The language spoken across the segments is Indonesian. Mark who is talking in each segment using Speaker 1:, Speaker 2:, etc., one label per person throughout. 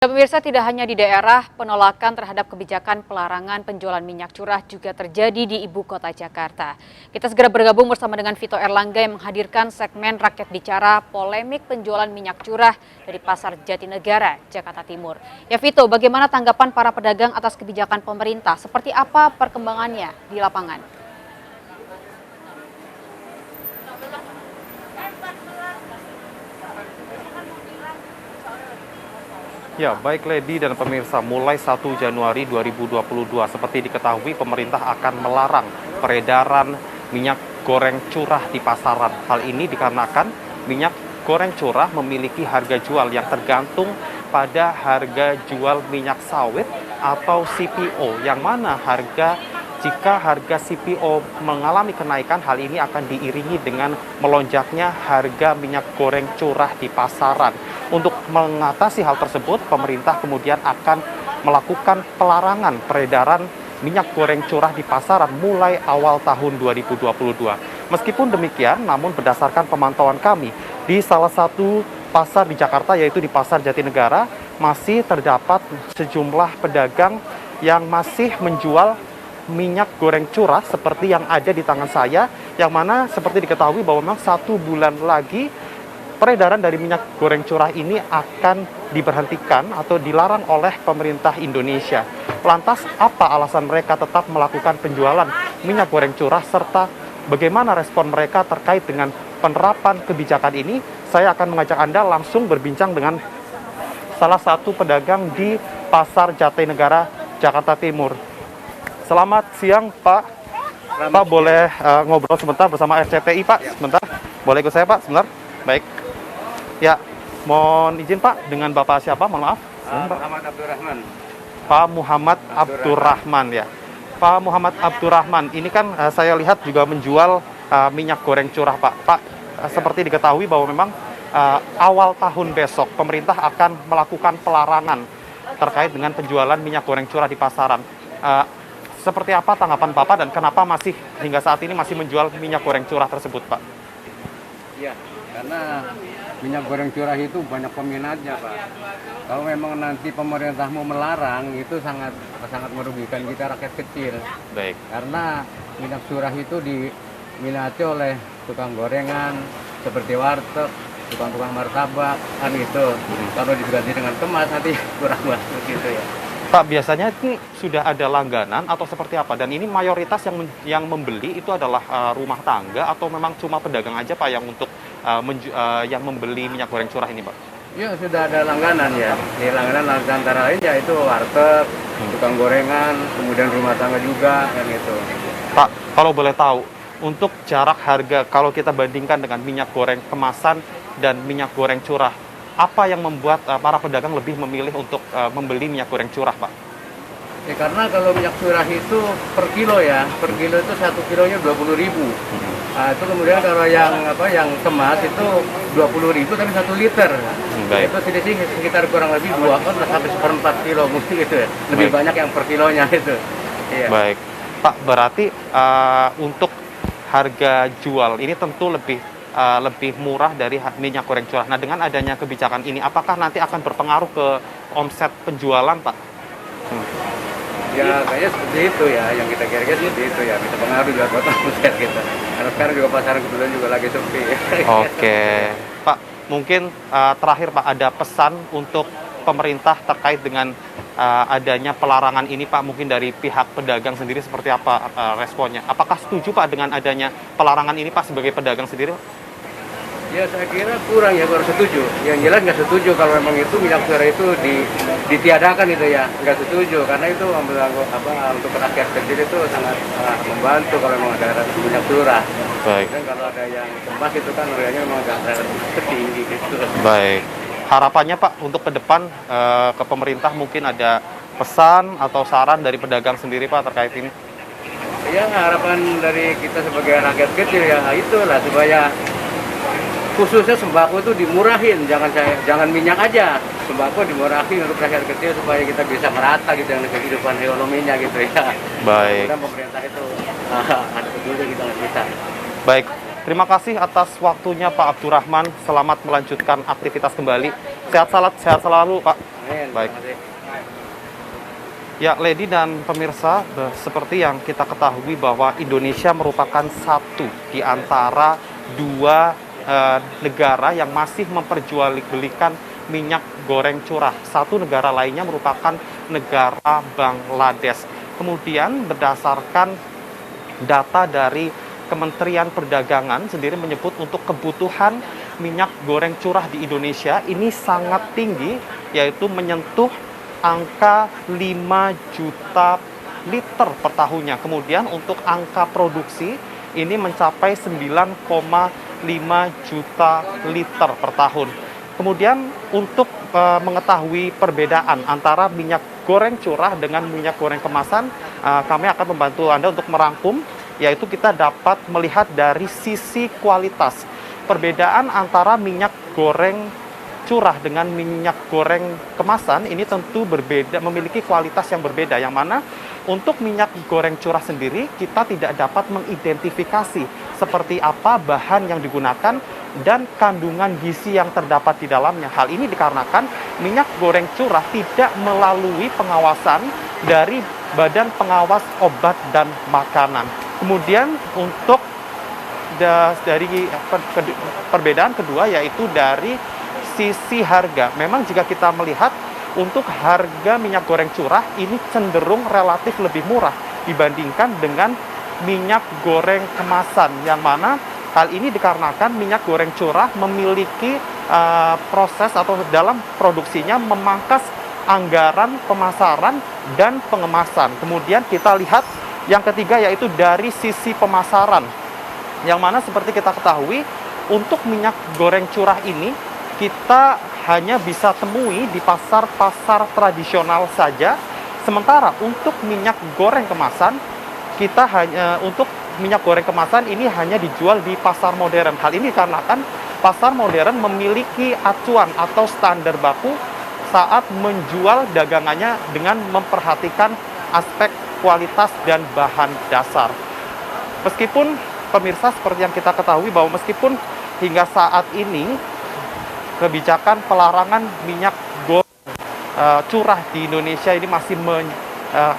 Speaker 1: Pemirsa, tidak hanya di daerah, penolakan terhadap kebijakan pelarangan penjualan minyak curah juga terjadi di ibu kota Jakarta. Kita segera bergabung bersama dengan Vito Erlangga yang menghadirkan segmen Rakyat Bicara polemik penjualan minyak curah dari Pasar Jatinegara, Jakarta Timur. Ya Vito, bagaimana tanggapan para pedagang atas kebijakan pemerintah? Seperti apa perkembangannya di lapangan?
Speaker 2: Ya, baik Lady dan pemirsa, mulai 1 Januari 2022 seperti diketahui pemerintah akan melarang peredaran minyak goreng curah di pasaran. Hal ini dikarenakan minyak goreng curah memiliki harga jual yang tergantung pada harga jual minyak sawit atau CPO, yang mana jika harga CPO mengalami kenaikan, hal ini akan diiringi dengan melonjaknya harga minyak goreng curah di pasaran. Untuk mengatasi hal tersebut, pemerintah kemudian akan melakukan pelarangan peredaran minyak goreng curah di pasaran mulai awal tahun 2022. Meskipun demikian, namun berdasarkan pemantauan kami di salah satu pasar di Jakarta, yaitu di Pasar Jatinegara, masih terdapat sejumlah pedagang yang masih menjual minyak goreng curah seperti yang ada di tangan saya, yang mana seperti diketahui bahwa memang 1 bulan lagi peredaran dari minyak goreng curah ini akan diberhentikan atau dilarang oleh pemerintah Indonesia. Lantas apa alasan mereka tetap melakukan penjualan minyak goreng curah serta bagaimana respon mereka terkait dengan penerapan kebijakan ini? Saya akan mengajak Anda langsung berbincang dengan salah satu pedagang di Pasar Jatinegara, Jakarta Timur. Selamat siang, Pak. Pak, boleh ngobrol sebentar bersama RCTI, Pak? Sebentar. Boleh ikut saya, Pak? Sebentar. Baik. Ya, mohon izin Pak, dengan Bapak siapa? Mohon maaf.
Speaker 3: Muhammad Abdurrahman.
Speaker 2: Pak Muhammad Abdurrahman ya. Pak Muhammad Abdurrahman, ini kan saya lihat juga menjual minyak goreng curah, Pak. Pak, seperti diketahui bahwa memang awal tahun besok pemerintah akan melakukan pelarangan terkait dengan penjualan minyak goreng curah di pasaran. Seperti apa tanggapan Bapak dan kenapa masih hingga saat ini masih menjual minyak goreng curah tersebut, Pak?
Speaker 3: Ya, karena minyak goreng curah itu banyak peminatnya, Pak. Kalau memang nanti pemerintah mau melarang, itu sangat merugikan kita rakyat kecil.
Speaker 2: Baik.
Speaker 3: Karena minyak curah itu diminati oleh tukang gorengan, seperti warteg, tukang-tukang martabak, kan itu. Kalau diganti dengan kemas, nanti kurang bagus gitu ya.
Speaker 2: Pak, biasanya ini sudah ada langganan atau seperti apa? Dan ini mayoritas yang membeli itu adalah rumah tangga atau memang cuma pedagang aja, Pak, yang untuk yang membeli minyak goreng curah ini, Pak?
Speaker 3: Ya, sudah ada langganan ya. Di langganan antara lain ya itu warteg, tukang gorengan, kemudian rumah tangga juga, kan itu.
Speaker 2: Pak, kalau boleh tahu, untuk jarak harga kalau kita bandingkan dengan minyak goreng kemasan dan minyak goreng curah, apa yang membuat para pedagang lebih memilih untuk membeli minyak goreng curah, Pak?
Speaker 3: Ya, karena kalau minyak curah itu per kilo ya, per kilo itu 1 kilonya 20.000. Nah, itu kemudian kalau yang kemas itu 20.000 tapi 1 liter.
Speaker 2: Baik.
Speaker 3: Itu sekitar kurang lebih 2 sampai 1/4 kilo mungkin gitu ya. Lebih
Speaker 2: Baik.
Speaker 3: banyak yang per kilonya itu. Iya.
Speaker 2: Baik. Pak, berarti untuk harga jual ini tentu lebih murah dari minyak goreng curah. Nah, dengan adanya kebijakan ini, apakah nanti akan berpengaruh ke omset penjualan, Pak?
Speaker 3: Ya, kayaknya seperti itu ya, yang kita kira-kira seperti itu ya, bisa pengaruh juga buat omset kita. Karena sekarang juga pasaran kebetulan juga lagi sepi.
Speaker 2: Oke. Pak, mungkin terakhir Pak, ada pesan untuk pemerintah terkait dengan adanya pelarangan ini, Pak, mungkin dari pihak pedagang sendiri seperti apa responnya? Apakah setuju, Pak, dengan adanya pelarangan ini, Pak, sebagai pedagang sendiri?
Speaker 3: Ya, saya kira kurang setuju. Yang jelas nggak setuju kalau memang itu minyak curah itu ditiadakan itu ya, nggak setuju karena itu untuk rakyat kecil itu sangat membantu kalau memang ada minyak curah.
Speaker 2: Baik.
Speaker 3: Dan kalau ada yang kemas itu kan harganya memang agak tinggi gitu.
Speaker 2: Baik. Harapannya, Pak, untuk ke depan ke pemerintah mungkin ada pesan atau saran dari pedagang sendiri, Pak, terkait ini?
Speaker 3: Ya, harapan dari kita sebagai rakyat kecil ya itulah supaya khususnya sembako itu dimurahin, jangan minyak aja, sembako dimurahin untuk rakyat kecil supaya kita bisa merata gitu dengan kehidupan ekonominya gitu ya.
Speaker 2: Baik.
Speaker 3: Dan pemerintah itu ada peduli kita nggak bisa.
Speaker 2: Baik, terima kasih atas waktunya Pak Abdurrahman. Selamat melanjutkan aktivitas kembali. Sehat selalu, Pak. Baik. Ya, Lady dan pemirsa, seperti yang kita ketahui bahwa Indonesia merupakan satu di antara dua negara yang masih memperjualbelikan minyak goreng curah. Satu negara lainnya merupakan negara Bangladesh. Kemudian berdasarkan data dari Kementerian Perdagangan sendiri menyebut untuk kebutuhan minyak goreng curah di Indonesia ini sangat tinggi, yaitu menyentuh angka 5 juta liter per tahunnya. Kemudian untuk angka produksi ini mencapai 9,5 juta liter per tahun. Kemudian untuk mengetahui perbedaan antara minyak goreng curah dengan minyak goreng kemasan, kami akan membantu Anda untuk merangkum, yaitu kita dapat melihat dari sisi kualitas. Perbedaan antara minyak goreng curah dengan minyak goreng kemasan ini tentu berbeda, memiliki kualitas yang berbeda, yang mana untuk minyak goreng curah sendiri kita tidak dapat mengidentifikasi seperti apa bahan yang digunakan dan kandungan gizi yang terdapat di dalamnya. Hal ini dikarenakan minyak goreng curah tidak melalui pengawasan dari Badan Pengawas Obat dan Makanan. Kemudian untuk dari perbedaan kedua yaitu dari sisi harga. Memang jika kita melihat untuk harga minyak goreng curah ini cenderung relatif lebih murah dibandingkan dengan minyak goreng kemasan, yang mana hal ini dikarenakan minyak goreng curah memiliki proses atau dalam produksinya memangkas anggaran pemasaran dan pengemasan. Kemudian kita lihat yang ketiga yaitu dari sisi pemasaran, yang mana seperti kita ketahui untuk minyak goreng curah ini kita hanya bisa temui di pasar-pasar tradisional saja. Sementara untuk minyak goreng kemasan, kita hanya untuk minyak goreng kemasan ini hanya dijual di pasar modern. Hal ini dikarenakan pasar modern memiliki acuan atau standar baku saat menjual dagangannya dengan memperhatikan aspek kualitas dan bahan dasar. Meskipun pemirsa seperti yang kita ketahui bahwa meskipun hingga saat ini kebijakan pelarangan minyak goreng curah di Indonesia ini masih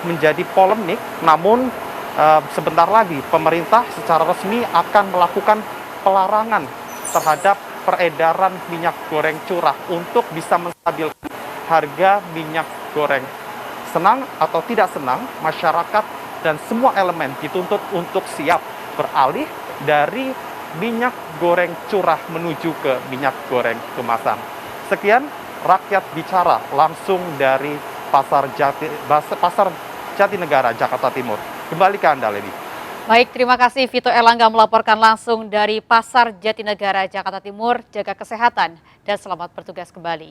Speaker 2: menjadi polemik, namun sebentar lagi pemerintah secara resmi akan melakukan pelarangan terhadap peredaran minyak goreng curah untuk bisa menstabilkan harga minyak goreng. Senang atau tidak senang, masyarakat dan semua elemen dituntut untuk siap beralih dari minyak goreng curah menuju ke minyak goreng kemasan. Sekian Rakyat Bicara langsung dari Pasar Jatinegara, Jakarta Timur. Kembali ke Anda, Lady.
Speaker 1: Baik, terima kasih Vito Erlangga melaporkan langsung dari Pasar Jatinegara, Jakarta Timur. Jaga kesehatan dan selamat bertugas kembali.